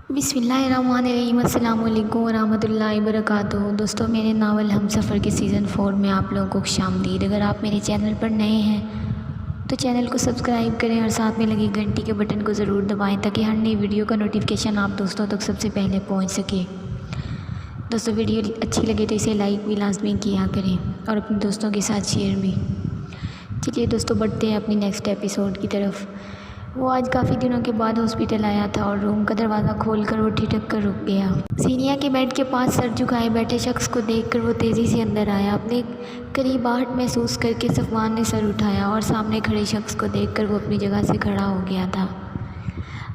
बिस्मिल्लाहिर्रहमानिर्रहीम। अस्सलाम वालेकुम वरहमतुल्लाहि वबरकातुहू। दोस्तों, मेरे नावल हम सफ़र के सीज़न 4 में आप लोगों को खुशामदीद। अगर आप मेरे चैनल पर नए हैं तो चैनल को सब्सक्राइब करें और साथ में लगी घंटी के बटन को ज़रूर दबाएं ताकि हर नई वीडियो का नोटिफिकेशन आप दोस्तों तक सबसे पहले पहुंच सके। दोस्तों, वीडियो अच्छी लगे तो इसे लाइक भी लाजमी किया करें और अपने दोस्तों के साथ शेयर भी। चलिए दोस्तों, बढ़ते हैं अपनी नेक्स्ट एपिसोड की तरफ। वो आज काफ़ी दिनों के बाद हॉस्पिटल आया था और रूम का दरवाज़ा खोलकर वो ठिठक कर रुक गया। सीनिया के बेड के पास सर झुकाए बैठे शख्स को देखकर वो तेज़ी से अंदर आया। अपने करीब आहट महसूस करके सफ़वान ने सर उठाया और सामने खड़े शख्स को देखकर वो अपनी जगह से खड़ा हो गया था।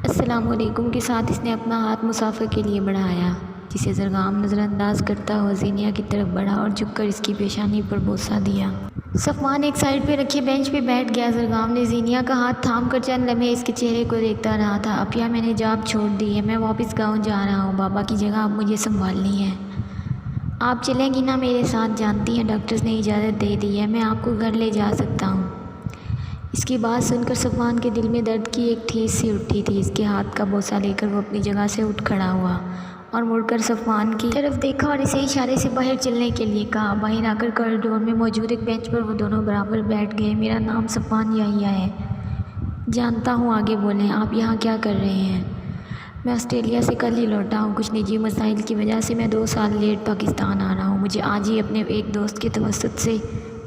अस्सलाम वालेकुम के साथ इसने अपना हाथ मुसाफिर के लिए बढ़ाया, जिसे ज़रगाम नज़रअंदाज करता हुआ ज़ीनिया की तरफ बढ़ा और झुककर इसकी पेशानी पर बोसा दिया। सफ़वान एक साइड पे रखे बेंच पे बैठ गया। ज़रगाम ने ज़ीनिया का हाथ थाम कर चंद लम्हे इसके चेहरे को देखता रहा था। अपिया, मैंने जॉब छोड़ दी है, मैं वापस गांव जा रहा हूँ। बाबा की जगह अब मुझे संभालनी है। आप चलेंगी ना मेरे साथ? जानती हैं डॉक्टर्स ने इजाज़त दे दी है, मैं आपको घर ले जा सकता हूँ। इसकी बात सुनकर सफ़वान के दिल में दर्द की एक ठेस सी उठी थी। इसके हाथ का बोसा लेकर वो अपनी जगह से उठ खड़ा हुआ और मुड़कर सफ़वान की तरफ देखा और इसे इशारे से बाहर चलने के लिए कहा। बाहर आकर कॉरिडोर में मौजूद एक बेंच पर वो दोनों बराबर बैठ गए। मेरा नाम सफ़वान याहिया है। जानता हूँ, आगे बोलें। आप यहाँ क्या कर रहे हैं? मैं ऑस्ट्रेलिया से कल ही लौटा हूँ। कुछ निजी मसाइल की वजह से मैं 2 साल लेट पाकिस्तान आ रहा हूँ। मुझे आज ही अपने एक दोस्त के तवस्सुत से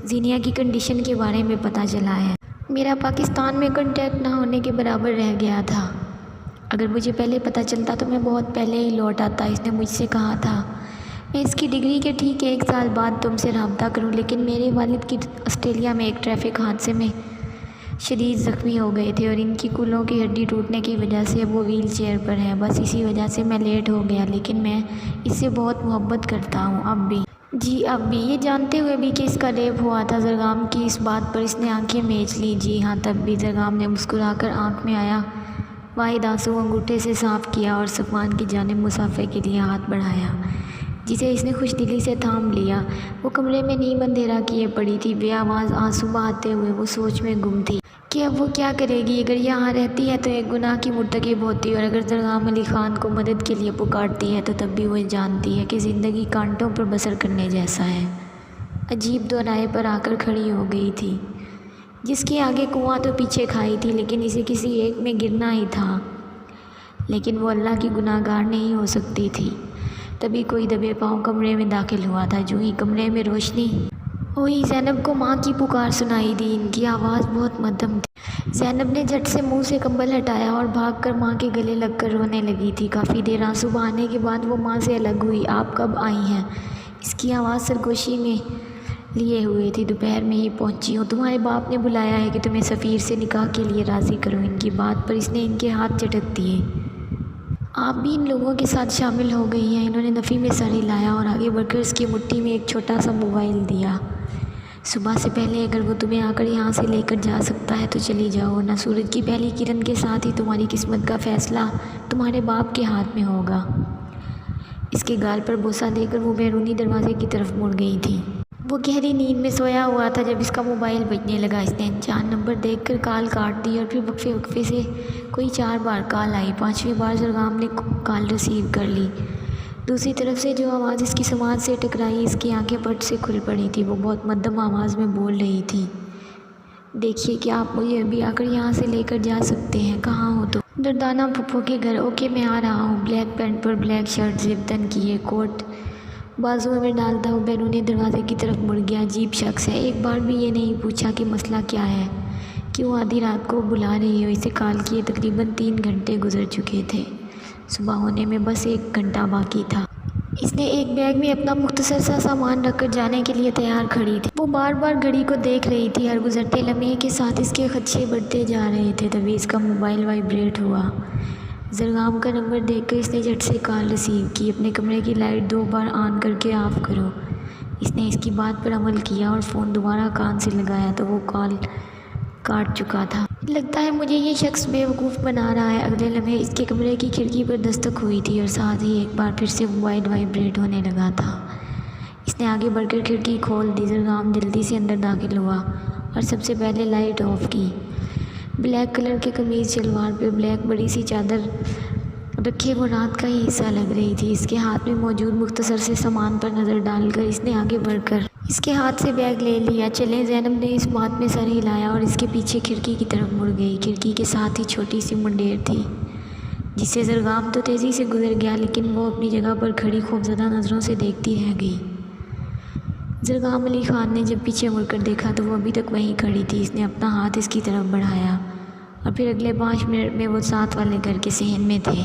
ज़ीनिया की कंडीशन के बारे में पता चला है। मेरा पाकिस्तान में कॉन्टैक्ट ना होने के बराबर रह गया था। अगर मुझे पहले पता चलता तो मैं बहुत पहले ही लौट आता। इसने मुझसे कहा था मैं इसकी डिग्री के ठीक 1 साल बाद तुमसे रब्ता करूं, लेकिन मेरे वालिद की ऑस्ट्रेलिया में एक ट्रैफिक हादसे में शदीद ज़ख्मी हो गए थे और इनकी कूल्हों की हड्डी टूटने की वजह से अब वो व्हील चेयर पर है। बस इसी वजह से मैं लेट हो गया, लेकिन मैं इससे बहुत मोहब्बत करता हूँ अब भी। जी अब भी? ये जानते हुए भी कि इसका रेप हुआ था। ज़रगाम की इस बात पर इसने आँखें मीच ली। जी हाँ, तब भी। ज़रगाम ने मुस्कुराकर आँख में आया वाहिद आंसू अंगूठे से साफ़ किया और सफ़वान की जानिब मुसाफिर के लिए हाथ बढ़ाया, जिसे इसने खुशदिली से थाम लिया। वो कमरे में नीम अंधेरा किए पड़ी थी। बेआवाज़ आंसू बहाते हुए वो सोच में गुम थी कि अब वो क्या करेगी। अगर यहाँ रहती है तो एक गुनाह की मुर्तकिब होती है और अगर ज़रगाम अली ख़ान को मदद के लिए पुकारती है तो तब भी वो जानती है कि ज़िंदगी कांटों पर बसर करने जैसा है। अजीब दोराहे पर आकर खड़ी हो गई थी, जिसके आगे कुआं तो पीछे खाई थी, लेकिन इसे किसी एक में गिरना ही था। लेकिन वो अल्लाह की गुनाहगार नहीं हो सकती थी। तभी कोई दबे पाँव कमरे में दाखिल हुआ था। जो ही कमरे में रोशनी हुई, ज़ैनब को माँ की पुकार सुनाई दी। इनकी आवाज़ बहुत मध्यम थी। ज़ैनब ने झट से मुंह से कंबल हटाया और भागकर माँ के गले लगकर रोने लगी थी। काफ़ी देर आंसू बहाने के बाद वो माँ से अलग हुई। आप कब आई हैं? इसकी आवाज़ सरगोशी में लिए हुए थी। दोपहर में ही पहुंची हूँ। तुम्हारे बाप ने बुलाया है कि तुम्हें सफ़ीर से निकाह के लिए राज़ी करूँ। इनकी बात पर इसने इनके हाथ झटक दिए। आप भी इन लोगों के साथ शामिल हो गई हैं। इन्होंने नफ़ी में सर हिलाया और आगे बढ़कर इसकी मुट्ठी में एक छोटा सा मोबाइल दिया। सुबह से पहले अगर वो तुम्हें आकर यहाँ से लेकर जा सकता है तो चली जाओ, ना सूरज की पहली किरण के साथ ही तुम्हारी किस्मत का फ़ैसला तुम्हारे बाप के हाथ में होगा। इसके गाल पर बोसा देकर वो बैरूनी दरवाजे की तरफ मुड़ गई थी। वो गहरी नींद में सोया हुआ था जब इसका मोबाइल बजने लगा। इसने 4 नंबर देखकर कॉल काट दी और फिर वक्फे वक्फे से कोई 4 बार कॉल आई। 5वीं बार ज़रगाम ने कॉल रिसीव कर ली। दूसरी तरफ से जो आवाज़ इसकी समाज से टकराई, इसकी आंखें पट से खुल पड़ी थी। वो बहुत मध्यम आवाज़ में बोल रही थी, देखिए क्या आप मुझे अभी आकर यहाँ से लेकर जा सकते हैं? कहाँ हो तुम? दर्दाना फुप्पो के घर। ओके, मैं आ रहा हूँ। ब्लैक पैंट पर ब्लैक शर्ट, ज़िप-तन किए कोट बाजू में डालता हुआ बैरूनी दरवाजे की तरफ मुड़ गया। अजीब शख्स है, एक बार भी ये नहीं पूछा कि मसला क्या है, क्यों आधी रात को बुला रही हो। इसे कॉल किए तकरीबन 3 घंटे गुजर चुके थे। सुबह होने में बस 1 घंटा बाकी था। इसने एक बैग में अपना मुख्तसर सा सामान रखकर जाने के लिए तैयार खड़ी थी। वो बार बार घड़ी को देख रही थी। हर गुजरते लम्हे के साथ इसके खदशे बढ़ते जा रहे थे। तभी इसका मोबाइल वाइब्रेट हुआ। ज़रगाम का नंबर देखकर इसने झट से कॉल रिसीव की। अपने कमरे की लाइट 2 बार ऑन करके ऑफ़ करो। इसने इसकी बात पर अमल किया और फ़ोन दोबारा कान से लगाया तो वो कॉल काट चुका था। लगता है मुझे ये शख्स बेवकूफ़ बना रहा है। अगले लम्हे इसके कमरे की खिड़की पर दस्तक हुई थी और साथ ही एक बार फिर से मोबाइल वाइब्रेट होने लगा था। इसने आगे बढ़कर खिड़की खोल दी। ज़रगाम जल्दी से अंदर दाखिल हुआ और सबसे पहले लाइट ऑफ़ की। ब्लैक कलर के कमीज़ शलवार पे ब्लैक बड़ी सी चादर رکھے وہ رات کا ہی حصہ لگ رہی تھی۔ اس کے ہاتھ میں موجود مختصر سے سامان پر نظر ڈال کر اس نے آگے بڑھ کر اس کے ہاتھ سے بیگ لے لیا۔ چلیں، زینب نے اس بات میں سر ہلایا اور اس کے پیچھے کھڑکی کی طرف مڑ گئی۔ کھڑکی کے ساتھ ہی چھوٹی سی منڈیر تھی جس سے زرگام تو تیزی سے گزر گیا، لیکن وہ اپنی جگہ پر کھڑی خوفزدہ نظروں سے دیکھتی رہ گئی۔ زرگام علی خان نے جب پیچھے مڑ کر دیکھا تو وہ ابھی تک وہیں کھڑی تھی۔ اس نے اپنا ہاتھ اس کی طرف بڑھایا اور پھر اگلے 5 منٹ میں وہ ساتھ والے گھر کے صحن میں تھے۔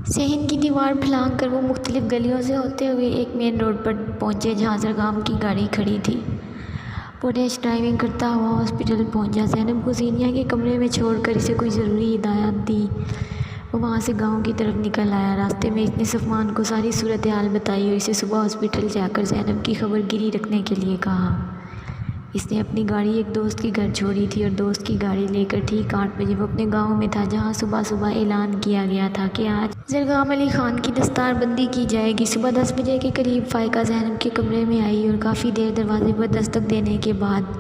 صحن کی دیوار پھلانگ کر وہ مختلف گلیوں سے ہوتے ہوئے ایک مین روڈ پر پہنچے جہاں زرگام کی گاڑی کھڑی تھی۔ وہ ریش ڈرائیونگ کرتا ہوا ہاسپٹل پہنچا۔ زینب کو زینیا کے کمرے میں چھوڑ کر اسے کوئی ضروری ہدایات دی۔ وہ وہاں سے گاؤں کی طرف نکل آیا۔ راستے میں اس نے صفوان کو ساری صورتحال بتائی اور اسے صبح ہاسپٹل جا کر زینب کی خبر گیری رکھنے کے لیے کہا۔ اس نے اپنی گاڑی ایک دوست کے گھر چھوڑی تھی اور دوست کی گاڑی لے کر ٹھیک 8 بجے وہ اپنے گاؤں میں تھا جہاں صبح اعلان کیا گیا تھا کہ آج زرگام علی خان کی دستار بندی کی جائے گی۔ صبح 10 بجے کے قریب فائقہ زینب کے کمرے میں آئی اور کافی دیر دروازے پر دستک دینے کے بعد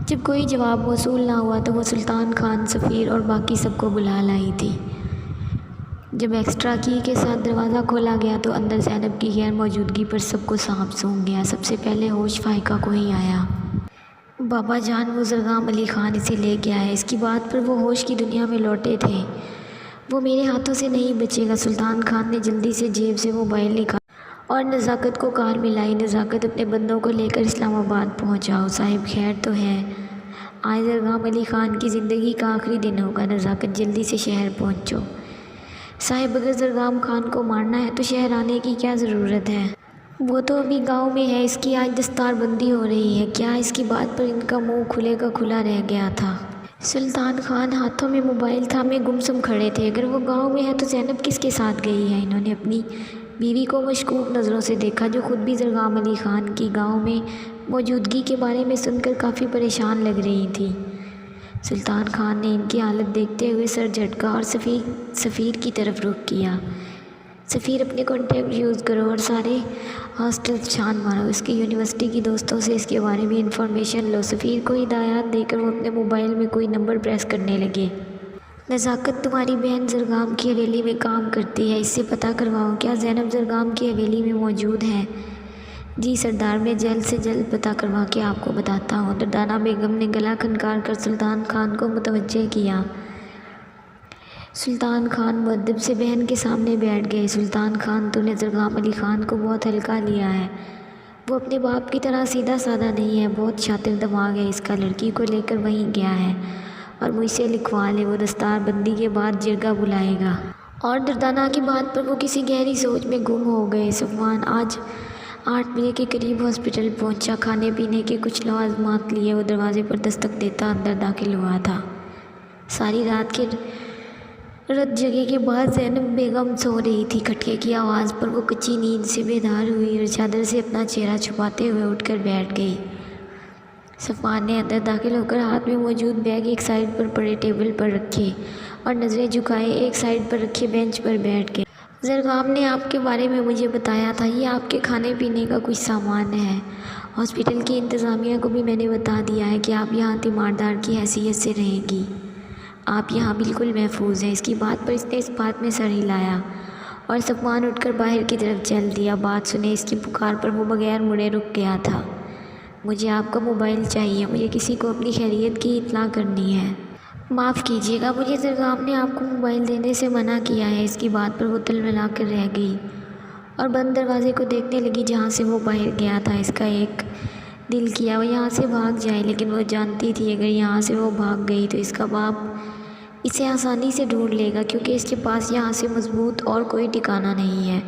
جب کوئی جواب موصول نہ ہوا تو وہ سلطان خان، سفیر اور باقی سب کو بلا لائی تھی۔ جب ایکسٹرا کی کے ساتھ دروازہ کھولا گیا تو اندر زینب کی غیر موجودگی پر سب کو سانپ سونگ گیا۔ سب سے پہلے ہوش فائقہ کو ہی آیا۔ بابا جان، وہ زرگام علی خان اسے لے کے آیا۔ اس کی بات پر وہ ہوش کی دنیا میں لوٹے تھے۔ وہ میرے ہاتھوں سے نہیں بچے گا۔ سلطان خان نے جلدی سے جیب سے موبائل نکالا اور نزاکت کو کال ملائی۔ نزاکت اپنے بندوں کو لے کر اسلام آباد پہنچا۔ صاحب خیر تو ہے؟ آج زرگام علی خان کی زندگی کا آخری دن ہوگا۔ نزاکت، جلدی سے شہر پہنچو۔ صاحب، اگر زرگام خان کو مارنا ہے تو شہر آنے کی کیا ضرورت ہے؟ وہ تو ابھی گاؤں میں ہے۔ اس کی آج دستار بندی ہو رہی ہے۔ کیا اس کی بات پر ان کا منہ کھلے کا کھلا رہ گیا تھا؟ سلطان خان ہاتھوں میں موبائل تھامے گمسم کھڑے تھے۔ اگر وہ گاؤں میں ہے تو زینب کس کے ساتھ گئی ہے؟ انہوں نے اپنی بیوی کو مشکوک نظروں سے دیکھا جو خود بھی زرگام علی خان کی گاؤں میں موجودگی کے بارے میں سن کر کافی پریشان لگ رہی تھی۔ سلطان خان نے ان کی حالت دیکھتے ہوئے سر جھٹکا اور سفیر کی طرف رخ کیا۔ سفیر، اپنے کانٹیکٹ یوز کرو اور سارے ہاسٹل چھان مارو۔ اس کے یونیورسٹی کی دوستوں سے اس کے بارے میں انفارمیشن لو۔ سفیر کو ہدایات دے کر وہ اپنے موبائل میں کوئی نمبر پریس کرنے لگے۔ نزاکت، تمہاری بہن زرگام کی حویلی میں کام کرتی ہے، اس سے پتہ کرواؤ کیا زینب زرگام کی حویلی میں موجود ہے؟ جی سردار، میں جلد سے جلد پتہ کروا کے آپ کو بتاتا ہوں۔ دردانہ بیگم نے گلا کھنکار کر سلطان خان کو متوجہ کیا۔ سلطان خان مؤدب سے بہن کے سامنے بیٹھ گئے۔ سلطان خان، تو نے زرگام علی خان کو بہت ہلکا لیا ہے۔ وہ اپنے باپ کی طرح سیدھا سادہ نہیں ہے، بہت شاطر دماغ ہے اس کا۔ لڑکی کو لے کر وہیں گیا ہے اور مجھ سے لکھوا لے، وہ دستار بندی کے بعد جرگہ بلائے گا۔ اور دردانہ کی بات پر وہ کسی گہری سوچ میں گم ہو گئے۔ صفوان آج 8 بجے کے قریب ہاسپٹل پہنچا۔ کھانے پینے کے کچھ لوازمات لیے وہ دروازے پر دستک دیتا اندر داخل ہوا تھا۔ ساری رات کے رت جگے کے بعد زینب بیگم سو رہی تھی۔ کھٹکے کی آواز پر وہ کچی نیند سے بیدار ہوئی اور چادر سے اپنا چہرہ چھپاتے ہوئے اٹھ کر بیٹھ گئی۔ صفوان نے اندر داخل ہو کر ہاتھ میں موجود بیگ ایک سائیڈ پر پڑے ٹیبل پر رکھے اور نظریں جھکائے ایک سائیڈ پر رکھے بینچ پر بیٹھ گئے۔ زرگام نے آپ کے بارے میں مجھے بتایا تھا، یہ آپ کے کھانے پینے کا کچھ سامان ہے۔ ہاسپٹل کی انتظامیہ کو بھی میں نے بتا دیا ہے کہ آپ یہاں تیماردار کی حیثیت سے رہیں گی۔ آپ یہاں بالکل محفوظ ہیں۔ اس کی بات پر اس نے اس بات میں سر ہلایا اور صفوان اٹھ کر باہر کی طرف چل دیا۔ بات سنے اس کی پکار پر وہ بغیر مڑے رک گیا تھا۔ مجھے آپ کا موبائل چاہیے، مجھے کسی کو اپنی خیریت کی اطلاع کرنی ہے۔ معاف کیجیے گا، مجھے زرگام نے آپ کو موبائل دینے سے منع کیا ہے۔ اس کی بات پر وہ تلملا کر رہ گئی اور بند دروازے کو دیکھنے لگی جہاں سے وہ باہر گیا تھا۔ اس کا ایک دل کیا وہ یہاں سے بھاگ جائے، لیکن وہ جانتی تھی اگر یہاں سے وہ بھاگ گئی تو اس کا باپ اسے آسانی سے ڈھونڈ لے گا، کیونکہ اس کے پاس یہاں سے مضبوط اور کوئی ٹھکانہ نہیں ہے،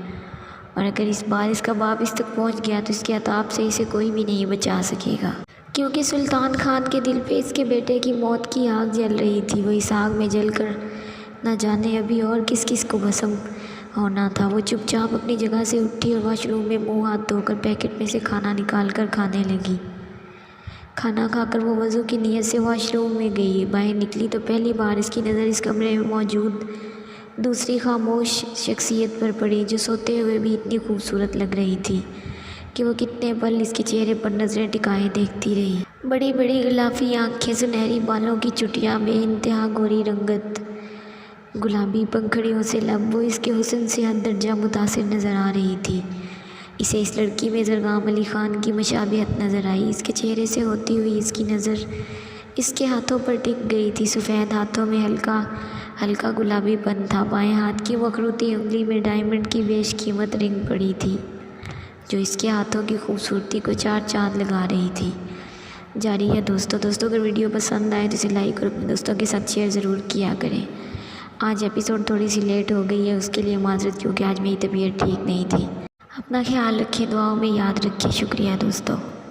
اور اگر اس بار اس کا باپ اس تک پہنچ گیا تو اس کے عتاب سے اسے کوئی بھی نہیں بچا سکے گا، کیونکہ سلطان خان کے دل پہ اس کے بیٹے کی موت کی آگ جل رہی تھی۔ وہ اس آگ میں جل کر نہ جانے ابھی اور کس کس کو بھسم ہونا تھا۔ وہ چپ چاپ اپنی جگہ سے اٹھی اور واش روم میں منہ ہاتھ دھو کر پیکٹ میں سے کھانا نکال کر کھانے لگی۔ کھانا کھا کر وہ وضو کی نیت سے واش روم میں گئی۔ باہر نکلی تو پہلی بار اس کی نظر اس کمرے میں موجود دوسری خاموش شخصیت پر پڑی، جو سوتے ہوئے بھی اتنی خوبصورت لگ رہی تھی کہ وہ کتنے پل اس کے چہرے پر نظریں ٹکائے دیکھتی رہی۔ بڑی بڑی غلافی آنکھیں، سنہری بالوں کی چٹیاں، بے انتہا گوری رنگت، गुलाबी पंखड़ियों से लब, वो इसके हुस्न से हद दर्जा मुतासिर नज़र आ रही थी। इसे इस लड़की में ज़रगाम अली ख़ान की मुशाबिहत नज़र आई। इसके चेहरे से होती हुई इसकी नज़र इसके हाथों पर टिक गई थी। सफ़ेद हाथों में हल्का हल्का गुलाबीपन था। बाएं हाथ की मखरूती उंगली में डायमंड की बेशकीमत रिंग पड़ी थी, जो इसके हाथों की खूबसूरती को चार चांद लगा रही थी। जारी है दोस्तों अगर वीडियो पसंद आए तो इसे लाइक और अपने दोस्तों के साथ शेयर ज़रूर किया करें। आज एपिसोड थोड़ी सी लेट हो गई है, उसके लिए माजरत, क्योंकि आज मेरी तबीयत ठीक नहीं थी। अपना ख्याल रखें, दुआओं में याद रखिए। शुक्रिया दोस्तों।